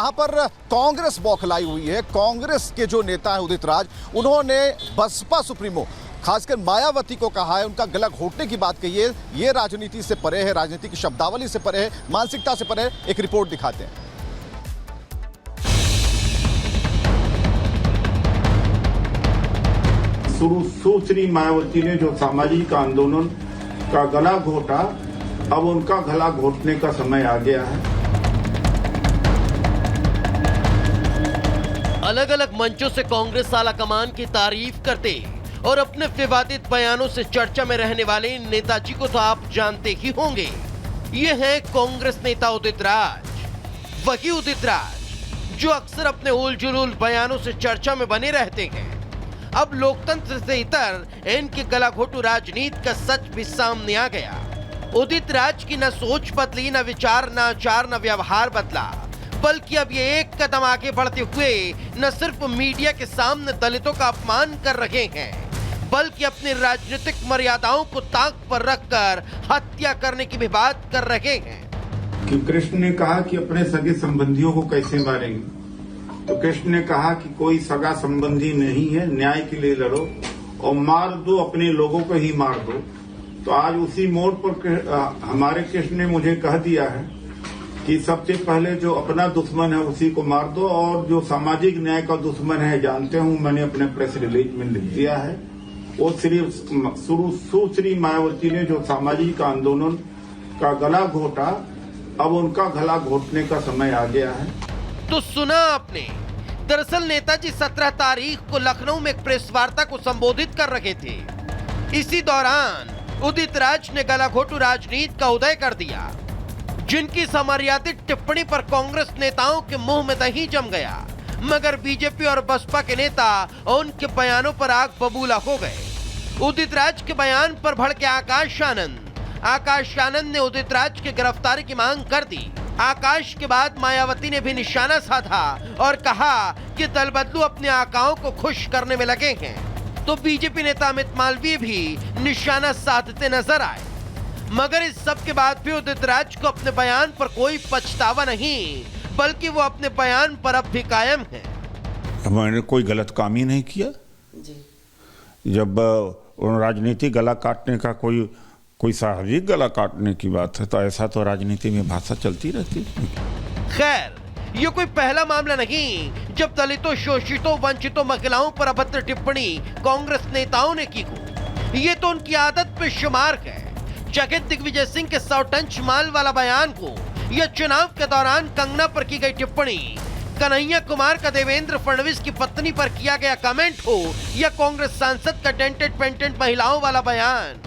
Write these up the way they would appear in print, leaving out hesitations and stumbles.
जहां पर कांग्रेस बौखलाई हुई है। कांग्रेस के जो नेता है उदित राज, उन्होंने बसपा सुप्रीमो खासकर मायावती को कहा है, उनका गला घोटने की बात कही है। ये राजनीति से परे है, राजनीति की शब्दावली से परे है, मानसिकता से परे है। एक रिपोर्ट दिखाते हैं। सुश्री मायावती ने जो सामाजिक आंदोलन का गला घोटा, अब उनका गला घोटने का समय आ गया है। अलग अलग मंचों से कांग्रेस आलाकमान की तारीफ करते और अपने विवादित बयानों से चर्चा में रहने वाले इन नेताजी को तो आप जानते ही होंगे। ये हैं कांग्रेस नेता उदित राज, वही उदित राज जो अक्सर अपने उल जुलूल बयानों से चर्चा में बने रहते हैं। अब लोकतंत्र से इतर इनकी गलाघोटू राजनीति का सच भी सामने आ गया। उदित राज की न सोच बदली, न विचार, न आचार, न व्यवहार बदला, बल्कि अब ये एक कदम आगे बढ़ते हुए न सिर्फ मीडिया के सामने दलितों का अपमान कर रहे हैं, बल्कि अपनी राजनीतिक मर्यादाओं को ताक पर रखकर हत्या करने की भी बात कर रहे हैं। कि कृष्ण ने कहा कि अपने सगे संबंधियों को कैसे मारेंगे, तो कृष्ण ने कहा कि कोई सगा संबंधी नहीं है, न्याय के लिए लड़ो और मार दो, अपने लोगों को ही मार दो। तो आज उसी मोड़ पर हमारे कृष्ण ने मुझे कह दिया है कि सबसे पहले जो अपना दुश्मन है उसी को मार दो, और जो सामाजिक न्याय का दुश्मन है, जानते हूं, मैंने अपने प्रेस रिलीज में लिख दिया है, वो सुश्री मायावती ने जो सामाजिक आंदोलन का गला घोटा, अब उनका गला घोटने का समय आ गया है। तो सुना आपने, दरअसल नेताजी 17 तारीख को लखनऊ में एक प्रेस वार्ता को संबोधित कर रहे थे। इसी दौरान उदित राज ने गलाघोटू राजनीति का उदय कर दिया, जिनकी समर्यादित टिप्पणी पर कांग्रेस नेताओं के मुंह में दही जम गया, मगर बीजेपी और बसपा के नेता उनके बयानों पर आग बबूला हो गए। उदित राज के बयान पर भड़के आकाश आनंद ने उदित राज की गिरफ्तारी की मांग कर दी। आकाश के बाद मायावती ने भी निशाना साधा और कहा कि दल बदलू अपने आकाओं को खुश करने में लगे हैं। तो बीजेपी नेता अमित मालवीय भी निशाना साधते नजर आए, मगर इस सब के बाद भी उदित राज को अपने बयान पर कोई पछतावा नहीं, बल्कि वो अपने बयान पर अब भी कायम है। मैंने कोई गलत काम ही नहीं किया जी। जब राजनीति गला काटने का कोई सार्वजनिक गला काटने की बात है, तो ऐसा तो राजनीति में भाषा चलती रहती है। खैर, ये कोई पहला मामला नहीं जब दलितों, शोषितों, वंचितों, महिलाओं पर अभद्र टिप्पणी कांग्रेस नेताओं ने की हो। ये तो उनकी आदत पे शुमार है। जगत दिग्विजय सिंह के 100 टन माल वाला बयान को, या चुनाव के दौरान कंगना पर की गई टिप्पणी, कन्हैया कुमार का देवेंद्र फडणवीस की पत्नी पर किया गया कमेंट हो, या कांग्रेस सांसद का डेंटेड पेंटेंट महिलाओं वाला बयान,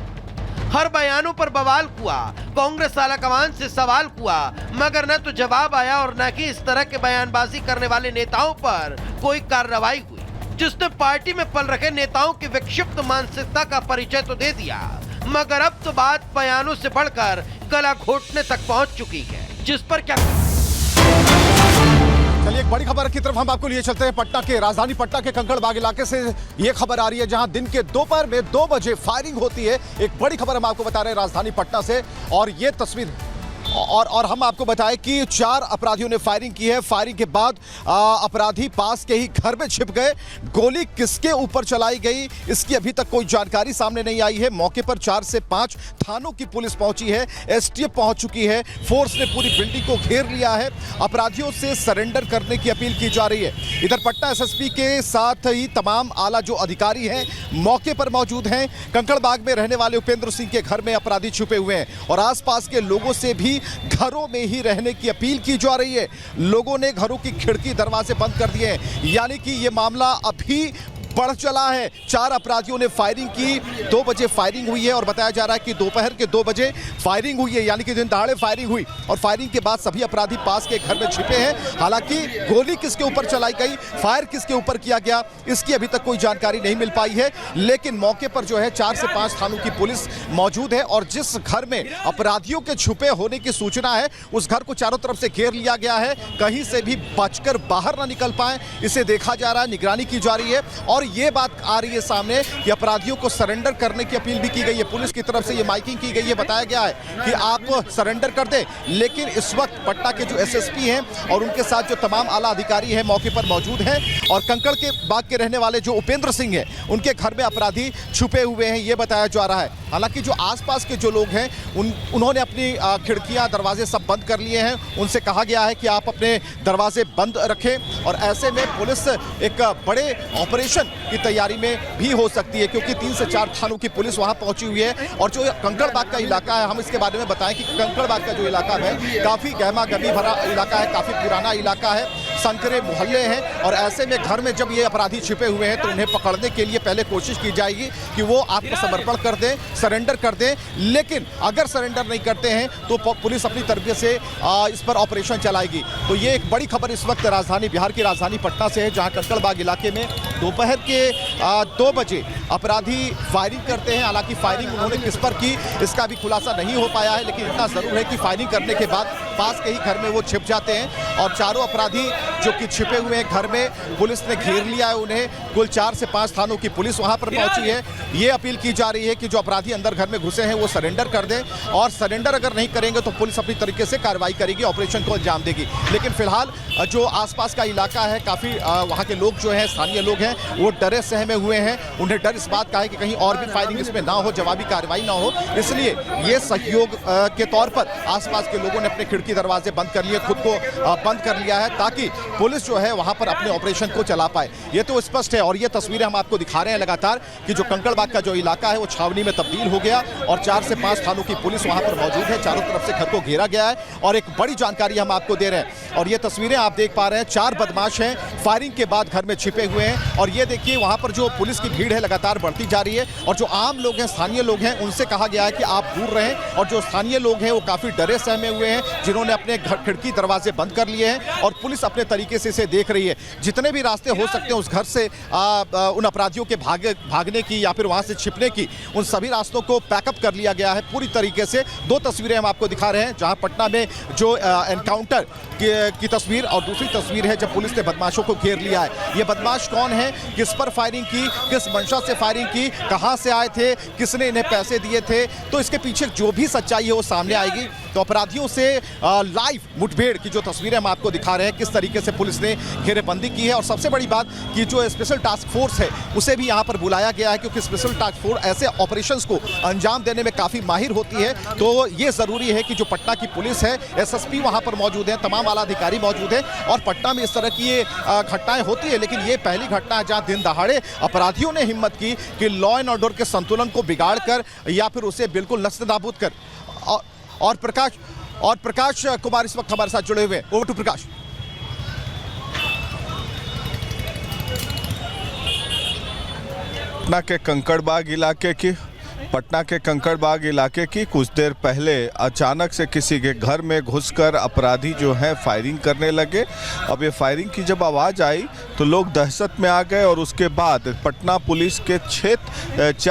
हर बयानों पर बवाल हुआ। कांग्रेस आलाकमान से सवाल हुआ, मगर न तो जवाब आया और न कि इस तरह के बयानबाजी करने वाले नेताओं पर कोई कार्रवाई हुई, जिसने पार्टी में पल रखे नेताओं की विक्षिप्त मानसिकता का परिचय तो दे दिया, मगर अब तो बात बयानों से बढ़कर गला घोटने तक पहुंच चुकी है, जिस पर क्या। चलिए एक बड़ी खबर की तरफ हम आपको लिए चलते हैं। पटना के, राजधानी पटना के कंकड़बाग इलाके से ये खबर आ रही है, जहां दिन के दोपहर में 2 बजे फायरिंग होती है। एक बड़ी खबर हम आपको बता रहे हैं राजधानी पटना से, और ये तस्वीर और हम आपको बताएं कि 4 अपराधियों ने फायरिंग की है। फायरिंग के बाद अपराधी पास के ही घर में छिप गए। गोली किसके ऊपर चलाई गई, इसकी अभी तक कोई जानकारी सामने नहीं आई है। मौके पर 4 से 5 थानों की पुलिस पहुंची है, एसटीएफ पहुंच चुकी है, फोर्स ने पूरी बिल्डिंग को घेर लिया है। अपराधियों से सरेंडर करने की अपील की जा रही है। इधर पटना एसएसपी के साथ ही तमाम आला जो अधिकारी हैं मौके पर मौजूद हैं। कंकड़बाग में रहने वाले उपेंद्र सिंह के घर में अपराधी छुपे हुए हैं और आसपास के लोगों से भी घरों में ही रहने की अपील की जा रही है। लोगों ने घरों की खिड़की दरवाजे बंद कर दिए हैं, यानी कि ये मामला अभी बढ़ चला है। 4 अपराधियों ने फायरिंग की, 2 बजे फायरिंग हुई है और बताया जा रहा है कि दोपहर के 2 बजे फायरिंग हुई है, यानी कि दिन दहाड़े फायरिंग हुई और फायरिंग के बाद सभी अपराधी पास के घर में छिपे हैं। हालांकि गोली किसके ऊपर चलाई गई, फायर किसके ऊपर किया गया, इसकी अभी तक कोई जानकारी नहीं मिल पाई है। लेकिन मौके पर जो है 4 से 5 थानों की पुलिस मौजूद है और जिस घर में अपराधियों के छुपे होने की सूचना है उस घर को चारों तरफ से घेर लिया गया है, कहीं से भी बचकर बाहर ना निकल पाए, इसे देखा जा रहा है, निगरानी की जा रही है। और और ये बात आ रही है सामने कि अपराधियों को सरेंडर करने की अपील भी की गई है। पुलिस की तरफ से ये माइकिंग की गई है, बताया गया है कि आप सरेंडर कर दें। लेकिन इस वक्त पटना के जो एसएसपी हैं और उनके साथ जो तमाम आला अधिकारी हैं मौके पर मौजूद हैं और कंकड़ के बाग के रहने वाले जो उपेंद्र सिंह हैं उनके घर में अपराधी छुपे हुए हैं, ये बताया जा रहा है। हालांकि जो आसपास के जो लोग हैं उन्होंने अपनी खिड़कियां दरवाजे सब बंद कर लिए हैं। उनसे कहा गया है कि आप अपने दरवाजे बंद रखें और ऐसे में पुलिस एक बड़े ऑपरेशन की तैयारी में भी हो सकती है, क्योंकि 3 से 4 थानों की पुलिस वहां पहुंची हुई है। और जो कंकड़बाग का इलाका है, हम इसके बारे में बताएं कि कंकड़बाग का जो इलाका है काफ़ी गहमा गहमी भरा इलाका है, काफ़ी पुराना इलाका है, संकरे मोहल्ले हैं। और ऐसे में घर में जब ये अपराधी छिपे हुए हैं तो उन्हें पकड़ने के लिए पहले कोशिश की जाएगी कि वो आत्मसमर्पण कर दें, सरेंडर कर दें। लेकिन अगर सरेंडर नहीं करते हैं तो पुलिस अपनी तरफ से इस पर ऑपरेशन चलाएगी। तो ये एक बड़ी खबर इस वक्त राजधानी बिहार की राजधानी पटना से है, जहां कंकड़बाग इलाके में दोपहर के 2 बजे अपराधी फायरिंग करते हैं। हालांकि फायरिंग उन्होंने किस पर की इसका भी खुलासा नहीं हो पाया है, लेकिन इतना जरूर है कि फायरिंग करने के बाद पास के ही घर में वो छिप जाते हैं और चारों अपराधी जो कि छिपे हुए हैं घर में, पुलिस ने घेर लिया है उन्हें। कुल 4 से 5 थानों की पुलिस वहां पर पहुंची है। ये अपील की जा रही है कि जो अपराधी अंदर घर में घुसे हैं वो सरेंडर कर दें, और सरेंडर अगर नहीं करेंगे तो पुलिस अपनी तरीके से कार्रवाई करेगी, ऑपरेशन को अंजाम देगी। लेकिन फिलहाल जो आसपास का इलाका है, काफ़ी वहाँ के लोग जो हैं, स्थानीय लोग हैं, वो डरे सहमे हुए हैं। उन्हें डर इस बात का है कि कहीं और भी फायरिंग इसमें ना हो, जवाबी कार्रवाई ना हो। इसलिए ये सहयोग के तौर पर आसपास के लोगों ने अपने खिड़की दरवाजे बंद कर लिए, खुद को बंद कर लिया है, ताकि पुलिस जो है वहाँ पर अपने ऑपरेशन को चला पाए। ये तो स्पष्ट है। और ये तस्वीरें हम आपको दिखा रहे हैं लगातार कि जो कंकड़बाग का जो इलाका है वो छावनी में तब्दील हो गया और 4 से 5 थानों की पुलिस वहाँ पर मौजूद है। चारों तरफ से घर को घेरा गया है और एक बड़ी जानकारी हम आपको दे रहे हैं। और ये तस्वीरें आप देख पा रहे हैं, 4 बदमाश हैं, फायरिंग के बाद घर में छिपे हुए हैं। और ये देखिए वहाँ पर जो पुलिस की भीड़ है लगातार बढ़ती जा रही है और जो आम लोग हैं, स्थानीय लोग हैं, उनसे कहा गया है कि आप दूर रहें। और जो स्थानीय लोग हैं वो काफ़ी डरे सहमे हुए हैं, जिन्होंने अपने खिड़की दरवाजे बंद कर लिए हैं और पुलिस अपने तरीके से इसे देख रही है। जितने भी रास्ते हो सकते हैं उस घर से उन अपराधियों के भागने की या फिर वहाँ से छिपने की, उन सभी रास्तों को पैकअप कर लिया गया है पूरी तरीके से। 2 तस्वीरें हम आपको दिखा रहे हैं, जहाँ पटना में जो एनकाउंटर की तस्वीर और दूसरी तस्वीर है जब पुलिस ने बदमाशों को घेर लिया है। ये बदमाश कौन है, किस पर फायरिंग की, किस मंशा से फायरिंग की, कहां से आए थे, किसने इन्हें पैसे दिए थे, तो इसके पीछे जो भी सच्चाई है वो सामने आएगी। तो अपराधियों से लाइव मुठभेड़ की जो तस्वीरें हम आपको दिखा रहे हैं, किस तरीके से पुलिस ने घेरेबंदी की है। और सबसे बड़ी बात कि जो स्पेशल टास्क फोर्स है उसे भी यहाँ पर बुलाया गया है, क्योंकि स्पेशल टास्क फोर्स ऐसे ऑपरेशंस को अंजाम देने में काफ़ी माहिर होती है। तो ये ज़रूरी है कि जो पटना की पुलिस है, एसएसपी वहाँ पर मौजूद हैं, तमाम आला अधिकारी मौजूद हैं। और पटना में इस तरह की ये घटनाएं होती है, लेकिन ये पहली घटना है जहाँ दिन दहाड़े अपराधियों ने हिम्मत की कि लॉ एंड ऑर्डर के संतुलन को बिगाड़ कर या फिर उसे बिल्कुल नस्तानाबूद कर। और प्रकाश कुमार इस वक्त हमारे साथ जुड़े हुए हैं। ओवर टू प्रकाश। पटना के कंकड़बाग इलाके की कुछ देर पहले अचानक से किसी के घर में घुसकर अपराधी जो हैं फायरिंग करने लगे। अब ये फायरिंग की जब आवाज़ आई तो लोग दहशत में आ गए और उसके बाद पटना पुलिस के क्षेत्र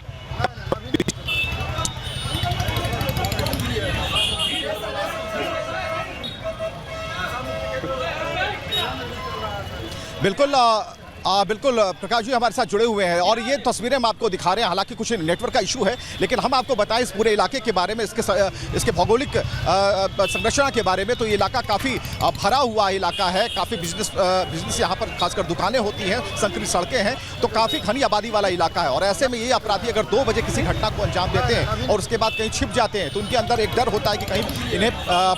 बिल्कुल प्रकाश जी हमारे साथ जुड़े हुए हैं और ये तस्वीरें हम आपको दिखा रहे हैं। हालांकि कुछ नेटवर्क का इशू है, लेकिन हम आपको बताएं इस पूरे इलाके के बारे में, इसके भौगोलिक संरचना के बारे में। तो ये इलाका काफ़ी भरा हुआ इलाका है, काफ़ी बिजनेस यहाँ पर खासकर दुकानें होती हैं, संकरी सड़कें हैं, तो काफ़ी घनी आबादी वाला इलाका है। और ऐसे में ये अपराधी अगर 2 बजे किसी घटना को अंजाम देते हैं और उसके बाद कहीं छिप जाते हैं तो उनके अंदर एक डर होता है कि कहीं इन्हें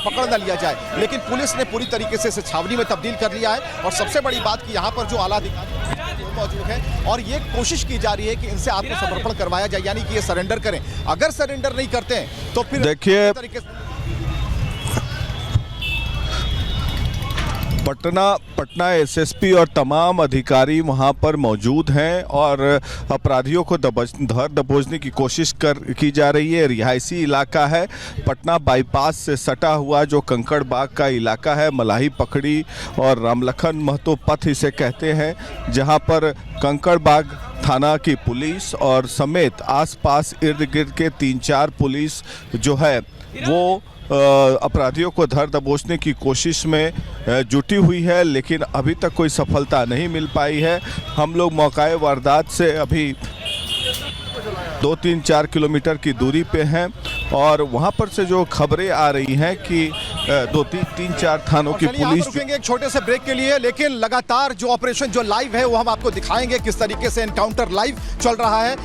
पकड़ न लिया जाए। लेकिन पुलिस ने पूरी तरीके से इसे छावनी में तब्दील कर लिया है। और सबसे बड़ी बात कि यहाँ पर जो आला अधिकारी मौजूद है और ये कोशिश की जा रही है कि इनसे आत्मसमर्पण करवाया जाए, यानी कि ये सरेंडर करें। अगर सरेंडर नहीं करते हैं तो फिर देखिए तरीके से पटना एसएसपी और तमाम अधिकारी वहां पर मौजूद हैं और अपराधियों को धर दबोचने की कोशिश की जा रही है। रिहायशी इलाका है, पटना बाईपास से सटा हुआ जो कंकड़बाग का इलाका है, मलाही पकड़ी और रामलखन महतो पथ इसे कहते हैं, जहां पर कंकड़बाग थाना की पुलिस और समेत आसपास इर्द गिर्द के 3-4 पुलिस जो है वो अपराधियों को धर दबोचने की कोशिश में जुटी हुई है, लेकिन अभी तक कोई सफलता नहीं मिल पाई है। हम लोग मौकाए वारदात से अभी 2-3-4 किलोमीटर की दूरी पे हैं और वहाँ पर से जो खबरें आ रही हैं कि 2-3-4 थानों की चलिए, पुलिस आप रुकेंगे एक छोटे से ब्रेक के लिए, लेकिन लगातार जो ऑपरेशन जो लाइव है वो हम आपको दिखाएंगे किस तरीके से एनकाउंटर लाइव चल रहा है।